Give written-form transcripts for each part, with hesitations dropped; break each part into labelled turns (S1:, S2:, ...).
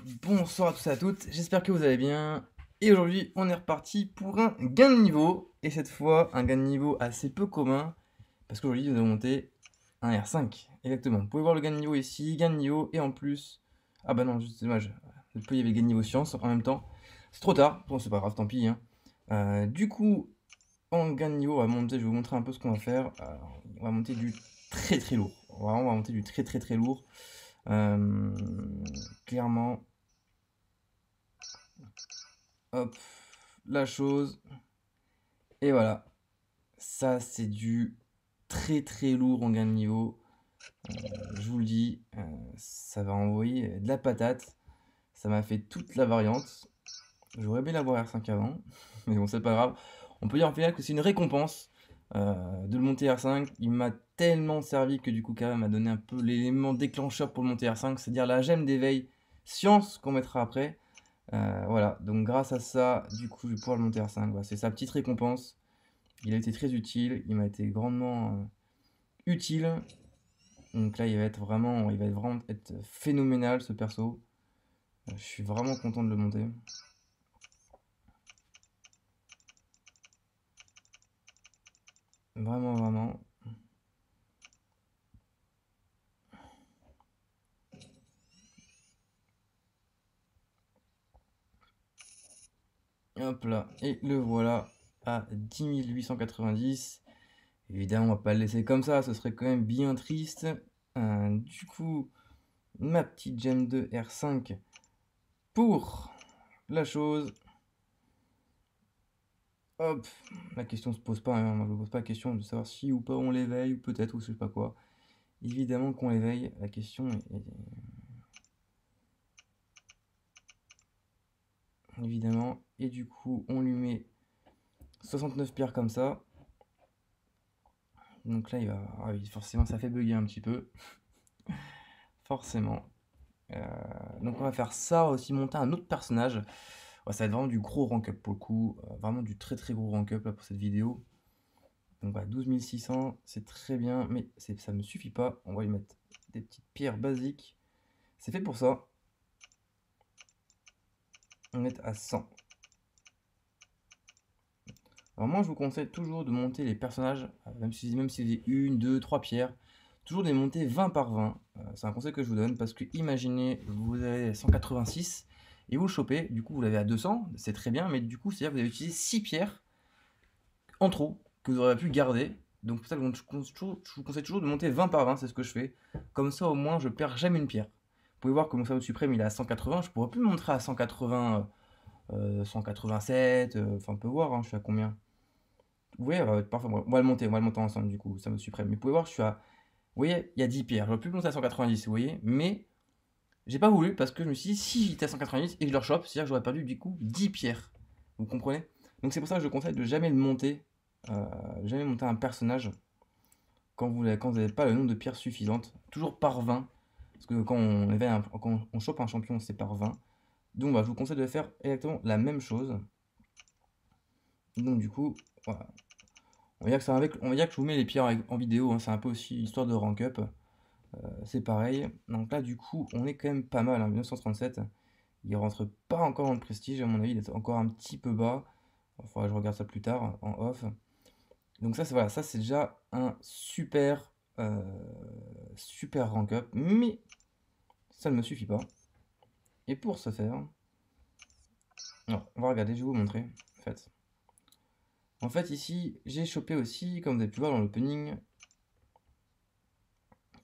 S1: Bonsoir à tous et à toutes, j'espère que vous allez bien. Et aujourd'hui, on est reparti pour un gain de niveau. Et cette fois, un gain de niveau assez peu commun. Parce qu'aujourd'hui, nous allons monter un R5. Exactement. Vous pouvez voir le gain de niveau ici, gain de niveau. Et en plus... Ah bah non, juste dommage. Il y avait le gain de niveau science en même temps. C'est trop tard. Bon, c'est pas grave, tant pis. Hein. Du coup, en gain de niveau, on va monter, je vais vous montrer un peu ce qu'on va faire. On va monter du très très lourd. Vraiment, on va monter du très très très lourd. Clairement... Hop, la chose. Et voilà. Ça, c'est du très très lourd en gain de niveau. Je vous le dis, ça va envoyer de la patate. Ça m'a fait toute la variante. J'aurais aimé l'avoir R5 avant. Mais bon, c'est pas grave. On peut dire en final que c'est une récompense de le monter R5. Il m'a tellement servi que du coup, quand même, m'a donné un peu l'élément déclencheur pour le monter R5. C'est-à-dire la gemme d'éveil science qu'on mettra après. Voilà, donc grâce à ça, du coup, je vais pouvoir le monter R5. Voilà, c'est sa petite récompense. Il a été très utile, il m'a été grandement utile. Donc là, il va vraiment être phénoménal ce perso. Je suis vraiment content de le monter. Vraiment, vraiment. Hop là, et le voilà à 10 890. Évidemment, on va pas le laisser comme ça, ce serait quand même bien triste. Du coup, ma petite gemme de R5 pour la chose. Hop, la question se pose pas, hein. Moi je me pose pas la question de savoir si ou pas on l'éveille, ou peut-être, ou je sais pas quoi. Évidemment qu'on l'éveille, la question est... Évidemment, et du coup on lui met 69 pierres comme ça. Donc là il va... Ah oui, forcément ça fait bugger un petit peu. Forcément. Donc on va faire ça, aussi monter un autre personnage. Ouais, ça va être vraiment du gros rank up pour le coup, vraiment du très très gros rank up là pour cette vidéo. Donc voilà, 12 600, c'est très bien, mais ça ne me suffit pas. On va lui mettre des petites pierres basiques. C'est fait pour ça. On est à 100. Alors moi je vous conseille toujours de monter les personnages, même si c'est une, deux, trois pierres, toujours de les monter 20 par 20. C'est un conseil que je vous donne parce que imaginez, vous avez 186 et vous le chopez, du coup vous l'avez à 200, c'est très bien, mais du coup c'est-à-dire que vous avez utilisé 6 pierres en trop que vous auriez pu garder. Donc c'est pour ça que je vous conseille toujours de monter 20 par 20, c'est ce que je fais. Comme ça au moins je perds jamais une pierre. Vous pouvez voir que mon saut suprême il est à 180, je pourrais plus le montrer à 180, 187, enfin on peut voir, hein, je suis à combien. Oui, parfait, on va le monter ensemble du coup, ça me suprême. Mais vous pouvez voir, je suis à... Vous voyez, il y a 10 pierres, j'aurais pu le monter à 190, vous voyez, mais j'ai pas voulu parce que je me suis dit, si j'étais à 190 et que je le chope, c'est-à-dire que j'aurais perdu du coup 10 pierres. Vous comprenez? Donc c'est pour ça que je conseille de jamais le monter, jamais monter un personnage quand vous n'avez pas le nombre de pierres suffisantes, toujours par 20, parce que quand on chope un champion, c'est par 20. Donc bah, je vous conseille de faire exactement la même chose. Donc du coup, voilà. On va dire on va dire que je vous mets les pierres en vidéo, hein, c'est un peu aussi histoire de rank up. C'est pareil. Donc là, du coup, on est quand même pas mal, hein, 1937. Il rentre pas encore dans le prestige, à mon avis, il est encore un petit peu bas. Il faudra que je regarde ça plus tard, en off. Donc ça, c'est voilà, ça c'est déjà un super, super rank up, mais ça ne me suffit pas. Et pour ce faire, alors, on va regarder, je vais vous montrer, en fait. En fait, ici, j'ai chopé aussi, comme vous avez pu voir dans l'opening.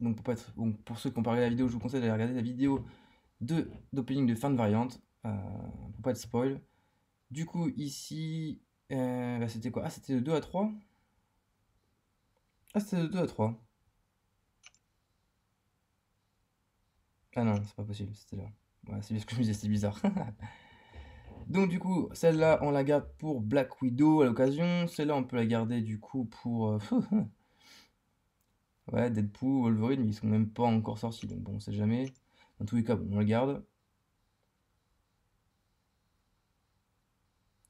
S1: Donc pour ceux qui ont pas regardé la vidéo, je vous conseille d'aller regarder la vidéo d'opening de fin de variante, pour pas être spoil. Du coup, ici, bah, c'était quoi? Ah, c'était de 2 à 3. Ah, c'était de 2 à 3. Ah non, c'est pas possible, c'était là. Ouais, c'est ce que je me disais, c'est bizarre. Donc du coup, celle-là, on la garde pour Black Widow à l'occasion. Celle-là, on peut la garder du coup pour... ouais, Deadpool, Wolverine, mais ils sont même pas encore sortis, donc bon, on sait jamais. Dans tous les cas, bon, on le garde.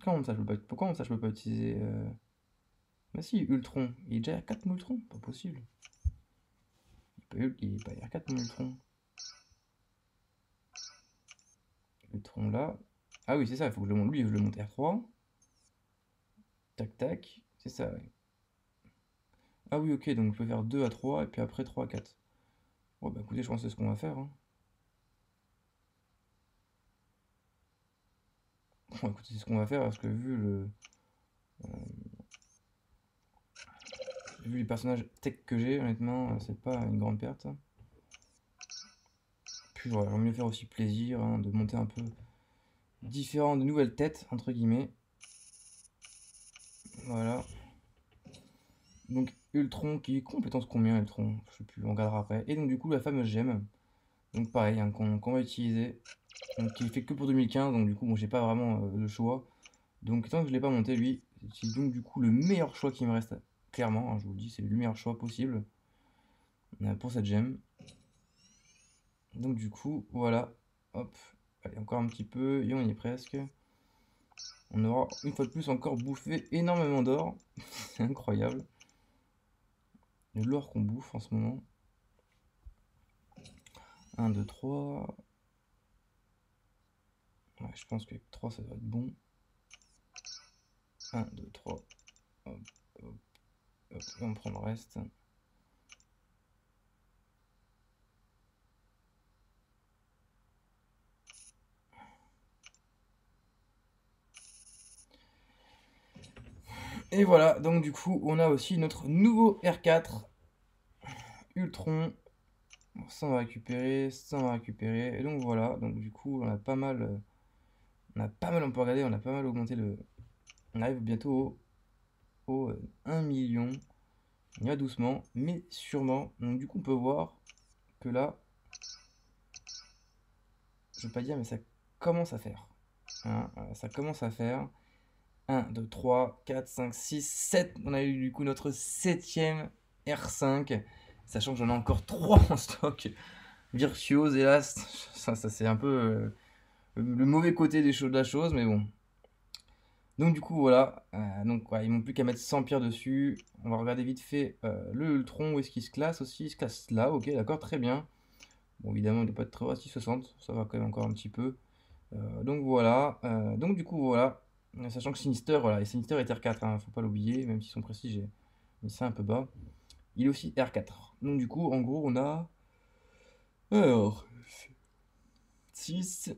S1: Comment ça, je peux pas... Pourquoi ça, je peux pas utiliser... Bah si, Ultron. Il est déjà à 4 Ultron, pas possible. Il est pas R4 mon Ultron. Ultron là. Ah oui, c'est ça, il faut que je le monte. Lui, je le monte R3. Tac, tac. C'est ça, ouais. Ah oui, ok, donc je peux faire 2 à 3 et puis après 3 à 4. Bon, bah écoutez, je pense que c'est ce qu'on va faire. Hein. Bon, écoutez, c'est ce qu'on va faire parce que vu les personnages tech que j'ai, honnêtement, c'est pas une grande perte. Puis voilà, j'aimerais mieux faire aussi plaisir, hein, de monter un peu différent, de nouvelles têtes, entre guillemets. Voilà. Donc Ultron qui est compétence combien Ultron? Je sais plus, on regardera après. Et donc du coup la fameuse gemme. Donc pareil, hein, qu'on va utiliser. Donc qui est fait que pour 2015, donc du coup bon j'ai pas vraiment le choix. Donc tant que je l'ai pas monté lui, c'est donc du coup le meilleur choix qui me reste. Clairement, hein, je vous le dis, c'est le meilleur choix possible pour cette gemme. Donc du coup, voilà. Hop. Allez, encore un petit peu, et on y est presque. On aura une fois de plus encore bouffé énormément d'or. C'est incroyable. De l'or qu'on bouffe en ce moment. 1, 2, 3. Ouais, je pense que 3 ça doit être bon. 1, 2, 3. Hop, hop, hop. Et on prend le reste. Et voilà, donc du coup, on a aussi notre nouveau R4 Ultron. Bon, ça on va récupérer, ça on va récupérer. Et donc voilà, donc du coup, on a pas mal, on peut regarder, on a pas mal augmenté le. On arrive bientôt au 1 million. Il y a doucement, mais sûrement. Donc du coup, on peut voir que là, je vais pas dire, mais ça commence à faire. Hein, ça commence à faire. 1, 2, 3, 4, 5, 6, 7. On a eu du coup notre 7ème R5. Sachant que j'en ai encore 3 en stock. Virtuose, hélas. Ça c'est un peu le mauvais côté de la chose, mais bon. Donc du coup voilà, donc ouais, ils m'ont plus qu'à mettre 100 pierres dessus. On va regarder vite fait le Ultron, où est-ce qu'il se classe aussi. Il se classe là, ok, d'accord, très bien. Bon évidemment il ne doit pas être très haut à 660, ça va quand même encore un petit peu. Donc voilà, donc du coup voilà, sachant que Sinister, voilà, et Sinister est R4, hein, faut pas l'oublier, même si son précis j'ai mis ça un peu bas. Il est aussi R4. Donc du coup en gros on a... Alors... 6,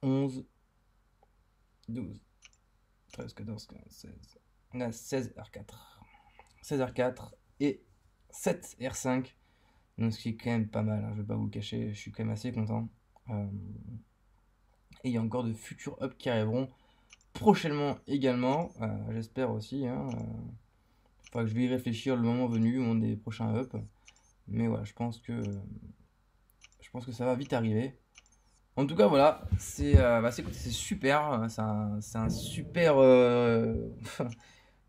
S1: 11, 12, 13, 14, 15, 16. On a 16 R4. 16 R4 et 7 R5. Donc ce qui est quand même pas mal, hein, je vais pas vous le cacher, je suis quand même assez content. Et il y a encore de futurs ups qui arriveront prochainement également, j'espère aussi. Hein, faudra que je vais y réfléchir le moment venu, au moment des prochains ups. Mais voilà, je pense que ça va vite arriver. En tout cas, voilà, c'est super, c'est un super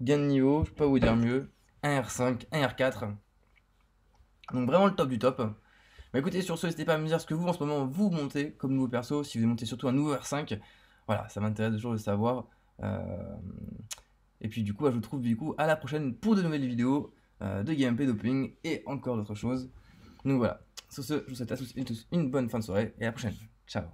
S1: gain de niveau, je peux pas vous dire mieux. Un R5, un R4. Donc vraiment le top du top. Bah écoutez, sur ce, n'hésitez pas à me dire ce que vous en ce moment vous montez comme nouveau perso, si vous montez surtout un nouveau R5. Voilà, ça m'intéresse toujours de savoir. Et puis du coup, je vous trouve du coup à la prochaine pour de nouvelles vidéos de gameplay, d'opening et encore d'autres choses. Donc voilà, sur ce, je vous souhaite à tous une bonne fin de soirée et à la prochaine. Ciao.